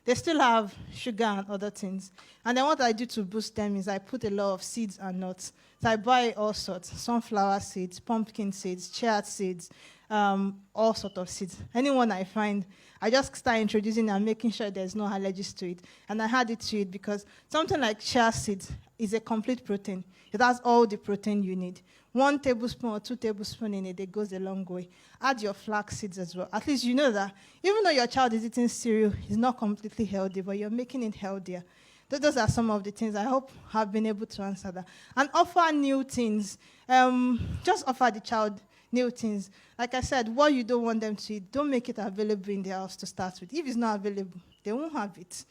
they still have sugar and other things. And then what I do to boost them is I put a lot of seeds and nuts. So I buy all sorts, sunflower seeds, pumpkin seeds, chia seeds, all sorts of seeds. Anyone I find, I just start introducing and making sure there's no allergies to it. And I add it to it because something like chia seeds is a complete protein. It has all the protein you need. 1 tablespoon or 2 tablespoons in a day goes a long way. Add your flax seeds as well. At least you know that even though your child is eating cereal, it's not completely healthy, but you're making it healthier. Those are some of the things I hope have been able to answer that. And offer new things. Just offer the child new things. Like I said, what you don't want them to eat, don't make it available in the house to start with. If it's not available, they won't have it.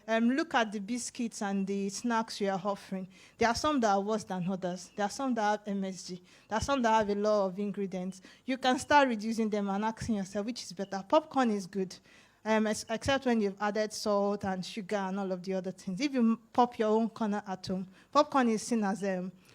Look at the biscuits and the snacks you are offering. There are some that are worse than others. There are some that have MSG. There are some that have a lot of ingredients. You can start reducing them and asking yourself, which is better? Popcorn is good, except when you've added salt and sugar and all of the other things. If you pop your own corn at home, popcorn is seen as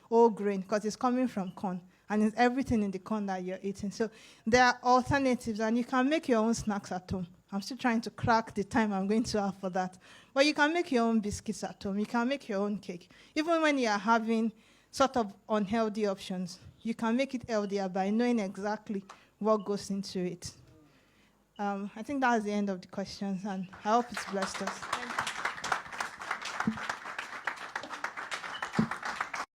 whole grain because it's coming from corn. And it's everything in the corn that you're eating. So there are alternatives, and you can make your own snacks at home. I'm still trying to crack the time I'm going to have for that. But you can make your own biscuits at home. You can make your own cake. Even when you are having sort of unhealthy options, you can make it healthier by knowing exactly what goes into it. I think that's the end of the questions, and I hope it's blessed us.